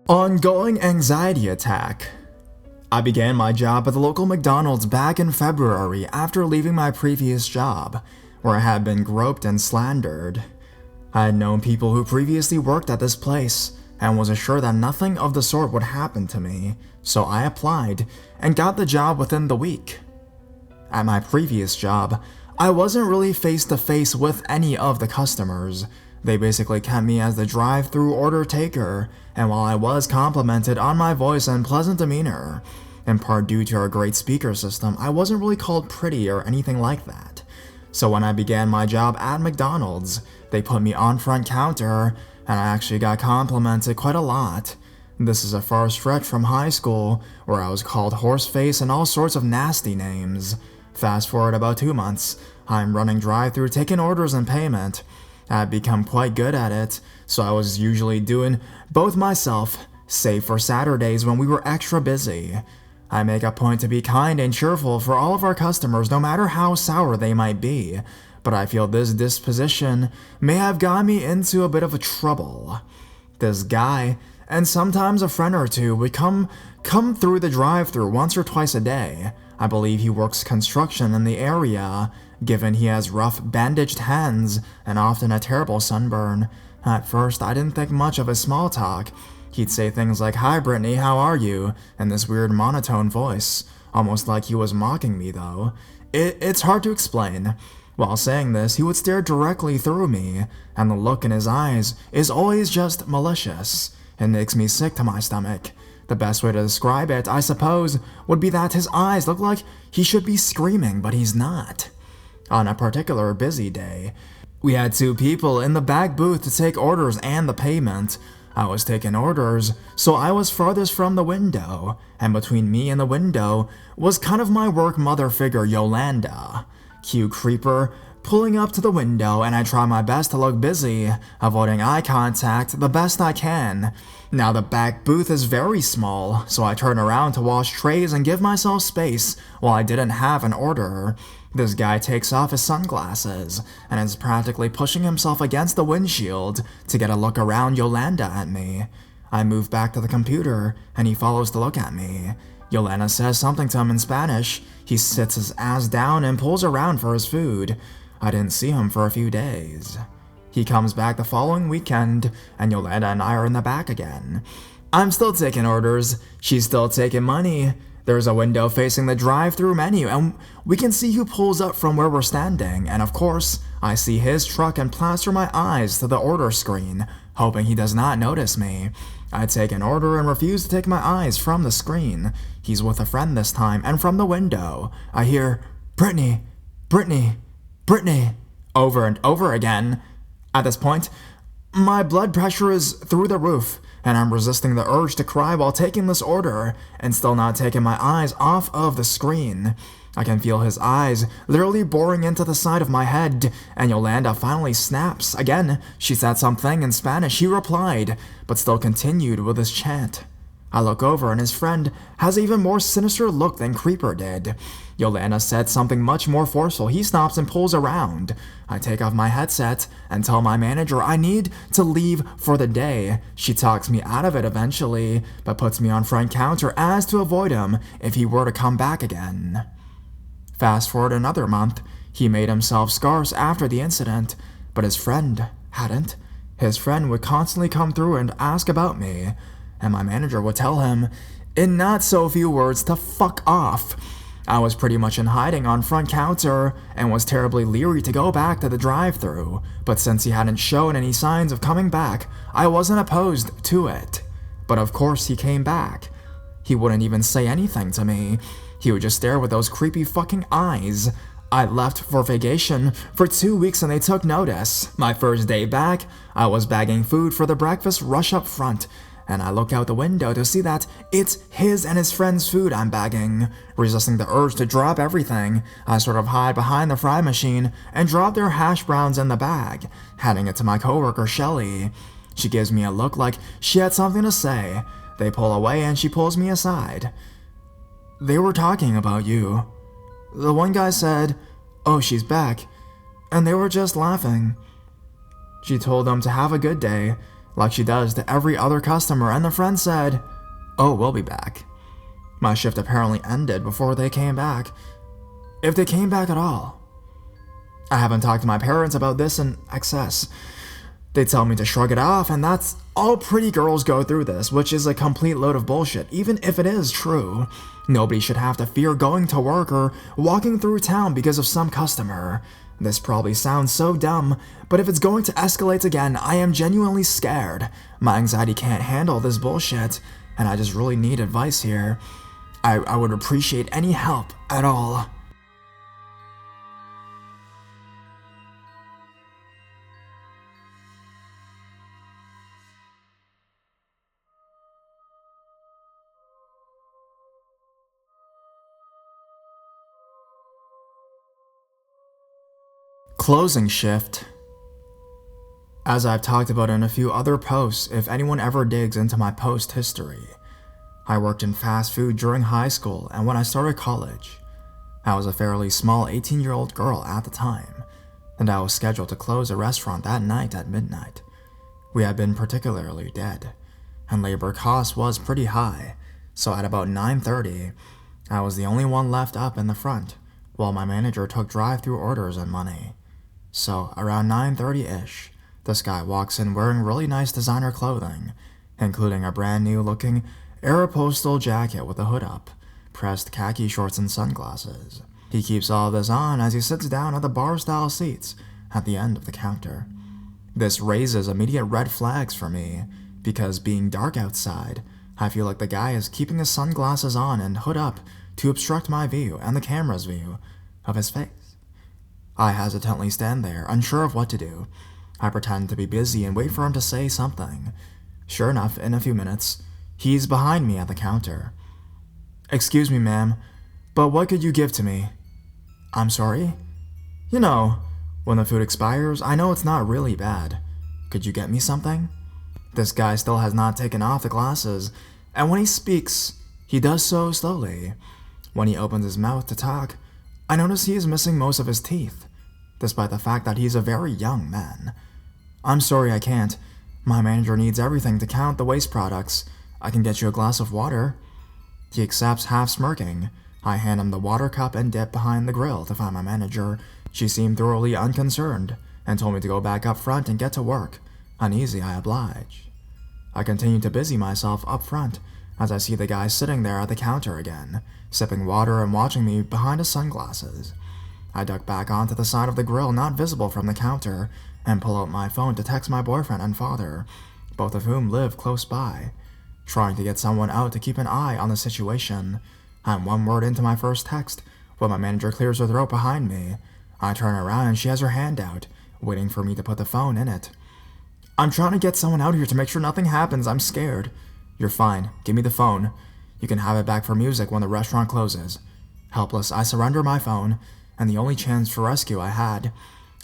Ongoing anxiety attack. I began my job at the local McDonald's back in February after leaving my previous job, where I had been groped and slandered. I had known people who previously worked at this place and was assured that nothing of the sort would happen to me, so I applied and got the job within the week. At my previous job, I wasn't really face to face with any of the customers. They basically kept me as the drive-through order taker, and while I was complimented on my voice and pleasant demeanor, in part due to our great speaker system, I wasn't really called pretty or anything like that. So when I began my job at McDonald's, they put me on front counter, and I actually got complimented quite a lot. This is a far stretch from high school, where I was called horseface and all sorts of nasty names. Fast forward about 2 months, I'm running drive-through, taking orders and payment. I'd become quite good at it, so I was usually doing both myself, save for Saturdays when we were extra busy. I make a point to be kind and cheerful for all of our customers, no matter how sour they might be, but I feel this disposition may have gotten me into a bit of trouble. This guy, and sometimes a friend or two, would come through the drive-thru once or twice a day. I believe he works construction in the area, given he has rough, bandaged hands and often a terrible sunburn. At first, I didn't think much of his small talk. He'd say things like, "Hi Brittany, how are you?" in this weird monotone voice, almost like he was mocking me though. It's hard to explain. While saying this, he would stare directly through me, and the look in his eyes is always just malicious. It makes me sick to my stomach. The best way to describe it, I suppose, would be that his eyes look like he should be screaming, but he's not. On a particular busy day, we had 2 people in the back booth to take orders and the payment. I was taking orders, so I was farthest from the window, and between me and the window was kind of my work mother figure, Yolanda. Cute creeper, pulling up to the window, and I try my best to look busy, avoiding eye contact the best I can. Now the back booth is very small, so I turn around to wash trays and give myself space while I didn't have an order. This guy takes off his sunglasses and is practically pushing himself against the windshield to get a look around Yolanda at me. I move back to the computer and he follows to look at me. Yolanda says something to him in Spanish. He sits his ass down and pulls around for his food. I didn't see him for a few days. He comes back the following weekend, and Yolanda and I are in the back again. I'm still taking orders. She's still taking money. There's a window facing the drive-thru menu, and we can see who pulls up from where we're standing, and of course, I see his truck and plaster my eyes to the order screen, hoping he does not notice me. I take an order and refuse to take my eyes from the screen. He's with a friend this time, and from the window, I hear, "Brittany, Brittany, Brittany," over and over again. At this point, my blood pressure is through the roof, and I'm resisting the urge to cry while taking this order, and still not taking my eyes off of the screen. I can feel his eyes literally boring into the side of my head, and Yolanda finally snaps. Again, she said something in Spanish. He replied, but still continued with his chant. I look over and his friend has an even more sinister look than Creeper did. Yolanda said something much more forceful. He stops and pulls around. I take off my headset and tell my manager I need to leave for the day. She talks me out of it eventually, but puts me on front counter as to avoid him if he were to come back again. Fast forward another month. He made himself scarce after the incident, but his friend hadn't. His friend would constantly come through and ask about me, and my manager would tell him, in not so few words, to fuck off. I was pretty much in hiding on front counter and was terribly leery to go back to the drive-thru, but since he hadn't shown any signs of coming back, I wasn't opposed to it. But of course he came back. He wouldn't even say anything to me. He would just stare with those creepy fucking eyes. I left for vacation for 2 weeks and they took notice. My first day back, I was bagging food for the breakfast rush up front, and I look out the window to see that it's his and his friend's food I'm bagging. Resisting the urge to drop everything, I sort of hide behind the fry machine and drop their hash browns in the bag, handing it to my coworker Shelly. She gives me a look like she had something to say. They pull away and she pulls me aside. "They were talking about you. The one guy said, 'Oh, she's back,' and they were just laughing." She told them to have a good day, like she does to every other customer, and the friend said, "Oh, we'll be back." My shift apparently ended before they came back, if they came back at all. I haven't talked to my parents about this in excess. They tell me to shrug it off, and that's all pretty girls go through this, which is a complete load of bullshit, even if it is true. Nobody should have to fear going to work or walking through town because of some customer. This probably sounds so dumb, but if it's going to escalate again, I am genuinely scared. My anxiety can't handle this bullshit, and I just really need advice here. I would appreciate any help at all. Closing shift. As I've talked about in a few other posts, if anyone ever digs into my post history, I worked in fast food during high school, and when I started college, I was a fairly small 18-year-old girl at the time, and I was scheduled to close a restaurant that night at midnight. We had been particularly dead, and labor cost was pretty high, so at about 9:30, I was the only one left up in the front, while my manager took drive-through orders and money. So around 9:30-ish, this guy walks in wearing really nice designer clothing, including a brand new looking Aeropostale jacket with a hood up, pressed khaki shorts and sunglasses. He keeps all this on as he sits down at the bar-style seats at the end of the counter. This raises immediate red flags for me, because being dark outside, I feel like the guy is keeping his sunglasses on and hood up to obstruct my view and the camera's view of his face. I hesitantly stand there, unsure of what to do. I pretend to be busy and wait for him to say something. Sure enough, in a few minutes, he's behind me at the counter. "Excuse me, ma'am, but what could you give to me?" "I'm sorry?" "You know, when the food expires, I know it's not really bad. Could you get me something?" This guy still has not taken off the glasses, and when he speaks, he does so slowly. When he opens his mouth to talk, I notice he is missing most of his teeth, despite the fact that he's a very young man. "I'm sorry, I can't. My manager needs everything to count the waste products. I can get you a glass of water." He accepts, half smirking. I hand him the water cup and dip behind the grill to find my manager. She seemed thoroughly unconcerned and told me to go back up front and get to work. Uneasy, I oblige. I continue to busy myself up front as I see the guy sitting there at the counter again, sipping water and watching me behind his sunglasses. I duck back onto the side of the grill not visible from the counter and pull out my phone to text my boyfriend and father, both of whom live close by, trying to get someone out to keep an eye on the situation. I'm one word into my first text when my manager clears her throat behind me. I turn around and she has her hand out, waiting for me to put the phone in it. "I'm trying to get someone out here to make sure nothing happens. I'm scared." "You're fine. Give me the phone. You can have it back for music when the restaurant closes." Helpless, I surrender my phone, and the only chance for rescue I had.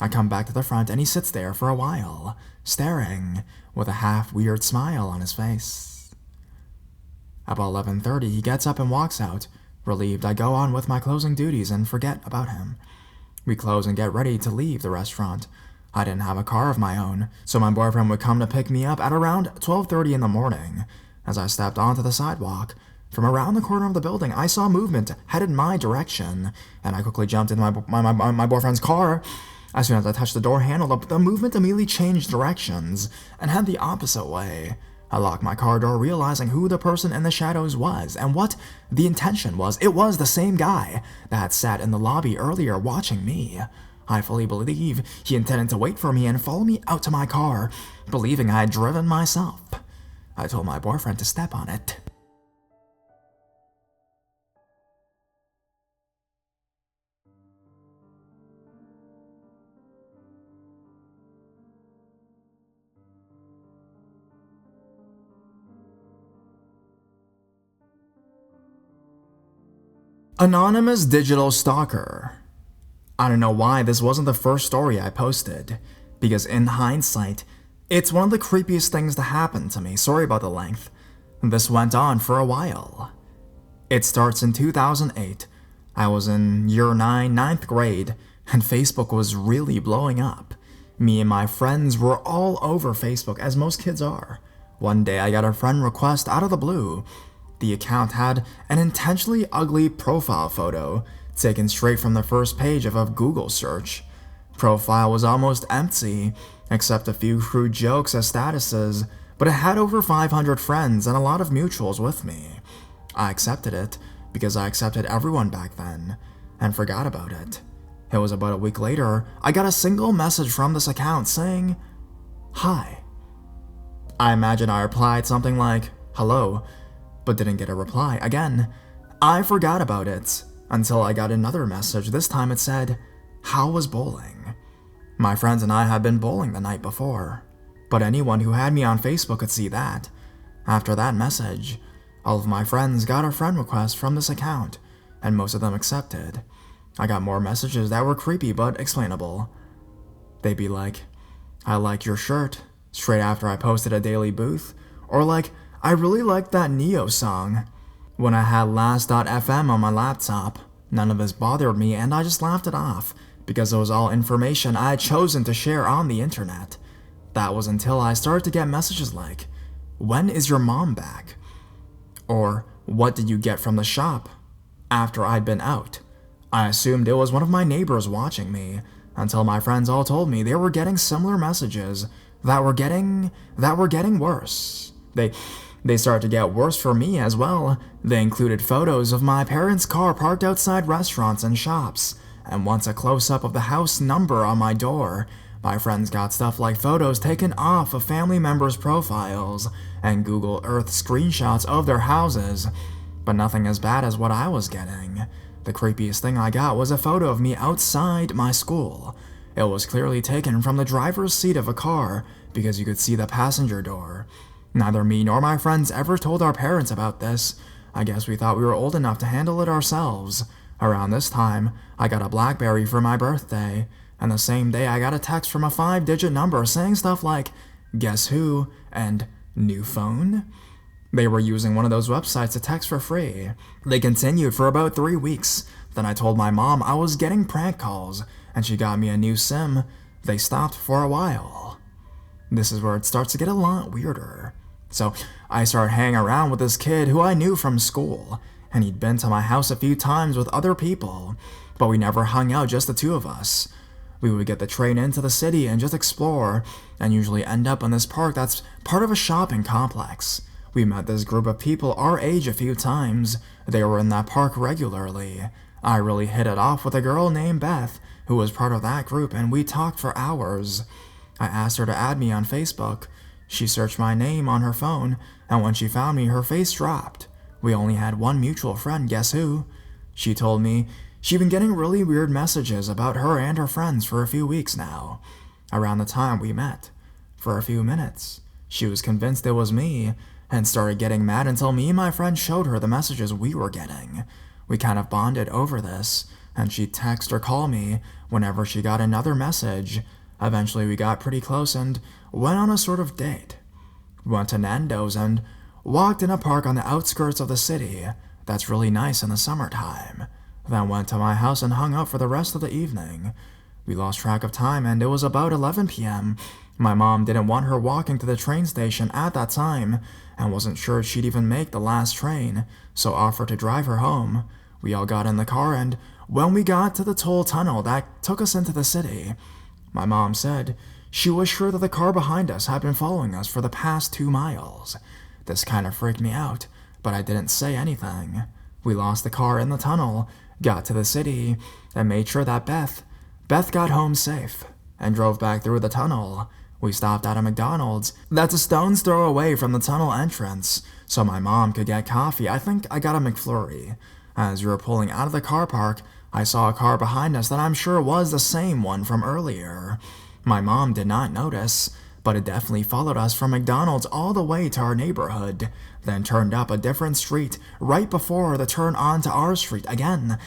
I come back to the front and he sits there for a while, staring, with a half-weird smile on his face. About 11:30, he gets up and walks out. Relieved, I go on with my closing duties and forget about him. We close and get ready to leave the restaurant. I didn't have a car of my own, so my boyfriend would come to pick me up at around 12:30 in the morning. As I stepped onto the sidewalk, from around the corner of the building, I saw movement headed my direction, and I quickly jumped into my boyfriend's car. As soon as I touched the door handle, the movement immediately changed directions and headed the opposite way. I locked my car door, realizing who the person in the shadows was and what the intention was. It was the same guy that had sat in the lobby earlier watching me. I fully believe he intended to wait for me and follow me out to my car, believing I had driven myself. I told my boyfriend to step on it. Anonymous Digital Stalker. I don't know why this wasn't the first story I posted, because in hindsight, it's one of the creepiest things to happen to me. Sorry about the length. This went on for a while. It starts in 2008. I was in year 9, ninth grade, and Facebook was really blowing up. Me and my friends were all over Facebook, as most kids are. One day I got a friend request out of the blue. The account had an intentionally ugly profile photo, taken straight from the first page of a Google search. Profile was almost empty, except a few crude jokes as statuses, but it had over 500 friends and a lot of mutuals with me. I accepted it, because I accepted everyone back then, and forgot about it. It was about a week later, I got a single message from this account saying, "Hi." I imagine I replied something like, "Hello," but didn't get a reply. Again, I forgot about it, until I got another message. This time it said, "How was bowling?" My friends and I had been bowling the night before, but anyone who had me on Facebook could see that. After that message, all of my friends got a friend request from this account, and most of them accepted. I got more messages that were creepy but explainable. They'd be like, "I like your shirt," straight after I posted a daily booth, or like, "I really liked that Neo song." When I had Last.fm on my laptop, none of this bothered me and I just laughed it off, because it was all information I had chosen to share on the internet. That was until I started to get messages like, "When is your mom back?" Or, "What did you get from the shop?" After I'd been out. I assumed it was one of my neighbors watching me, until my friends all told me they were getting similar messages that were getting worse. They started to get worse for me as well. They included photos of my parents' car parked outside restaurants and shops, and once a close-up of the house number on my door. My friends got stuff like photos taken off of family members' profiles and Google Earth screenshots of their houses, but nothing as bad as what I was getting. The creepiest thing I got was a photo of me outside my school. It was clearly taken from the driver's seat of a car because you could see the passenger door. Neither me nor my friends ever told our parents about this. I guess we thought we were old enough to handle it ourselves. Around this time, I got a BlackBerry for my birthday, and the same day I got a text from a 5-digit number saying stuff like, "Guess who?" and "New phone?" They were using one of those websites to text for free. They continued for about 3 weeks. Then I told my mom I was getting prank calls, and she got me a new SIM. They stopped for a while. This is where it starts to get a lot weirder. So I started hanging around with this kid who I knew from school, and he'd been to my house a few times with other people, but we never hung out, just the two of us. We would get the train into the city and just explore, and usually end up in this park that's part of a shopping complex. We met this group of people our age a few times. They were in that park regularly. I really hit it off with a girl named Beth, who was part of that group, and we talked for hours. I asked her to add me on Facebook. She searched my name on her phone, and when she found me, her face dropped. We only had one mutual friend, guess who? She told me she'd been getting really weird messages about her and her friends for a few weeks now. Around the time we met. For a few minutes. She was convinced it was me, and started getting mad until me and my friend showed her the messages we were getting. We kind of bonded over this, and she'd text or call me whenever she got another message. Eventually we got pretty close and went on a sort of date. We went to Nando's and walked in a park on the outskirts of the city that's really nice in the summertime. Then went to my house and hung out for the rest of the evening. We lost track of time and it was about 11 p.m. My mom didn't want her walking to the train station at that time and wasn't sure she'd even make the last train, so offered to drive her home. We all got in the car, and when we got to the toll tunnel that took us into the city, my mom said she was sure that the car behind us had been following us for the past 2 miles. This kind of freaked me out, but I didn't say anything. We lost the car in the tunnel, got to the city, and made sure that Beth got home safe, and drove back through the tunnel. We stopped at a McDonald's that's a stone's throw away from the tunnel entrance, so my mom could get coffee. I think I got a McFlurry. As we were pulling out of the car park, I saw a car behind us that I'm sure was the same one from earlier. My mom did not notice, but it definitely followed us from McDonald's all the way to our neighborhood, then turned up a different street right before the turn onto our street. Again,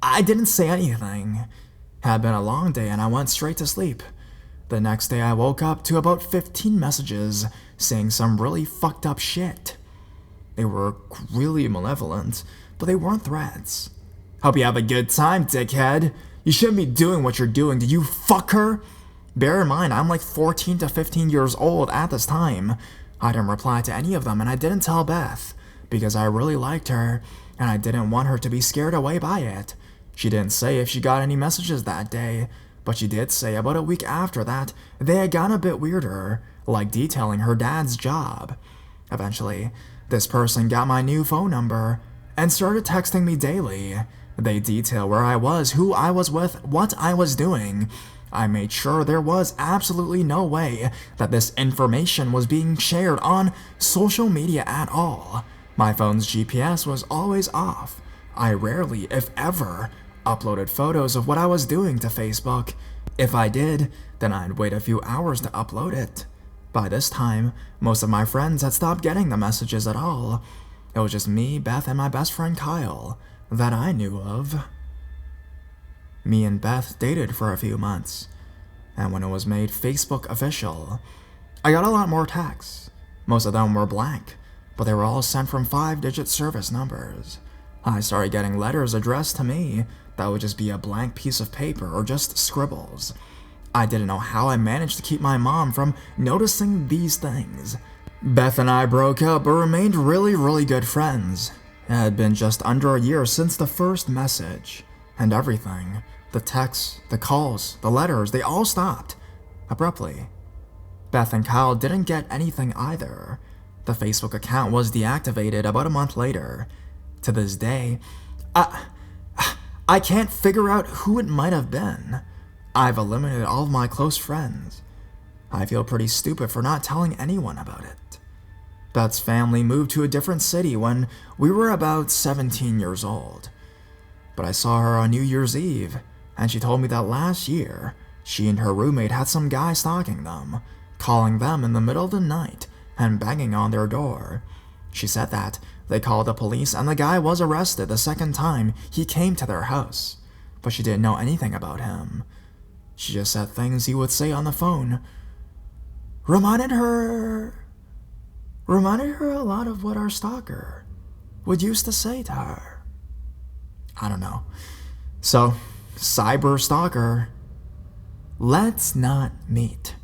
I didn't say anything. It had been a long day and I went straight to sleep. The next day I woke up to about 15 messages saying some really fucked up shit. They were really malevolent, but they weren't threats. "Hope you have a good time, dickhead. You shouldn't be doing what you're doing. Did you fuck her?" Bear in mind, I'm like 14 to 15 years old at this time. I didn't reply to any of them, and I didn't tell Beth, because I really liked her, and I didn't want her to be scared away by it. She didn't say if she got any messages that day, but she did say about a week after that they had gotten a bit weirder, like detailing her dad's job. Eventually, this person got my new phone number and started texting me daily. They detail where I was, who I was with, what I was doing. I made sure there was absolutely no way that this information was being shared on social media at all. My phone's GPS was always off. I rarely, if ever, uploaded photos of what I was doing to Facebook. If I did, then I'd wait a few hours to upload it. By this time, most of my friends had stopped getting the messages at all. It was just me, Beth, and my best friend Kyle that I knew of. Me and Beth dated for a few months, and when it was made Facebook official, I got a lot more texts. Most of them were blank, but they were all sent from 5-digit service numbers. I started getting letters addressed to me that would just be a blank piece of paper or just scribbles. I didn't know how I managed to keep my mom from noticing these things. Beth and I broke up but remained really good friends. It had been just under a year since the first message, and everything, the texts, the calls, the letters, they all stopped abruptly. Beth and Kyle didn't get anything either. The Facebook account was deactivated about a month later. To this day, I can't figure out who it might have been. I've eliminated all of my close friends. I feel pretty stupid for not telling anyone about it. Beth's family moved to a different city when we were about 17 years old. But I saw her on New Year's Eve, and she told me that last year, she and her roommate had some guy stalking them, calling them in the middle of the night and banging on their door. She said that they called the police and the guy was arrested the second time he came to their house, but she didn't know anything about him. She just said things he would say on the phone. Reminded her a lot of what our stalker would used to say to her. I don't know. So, cyber stalker, let's not meet.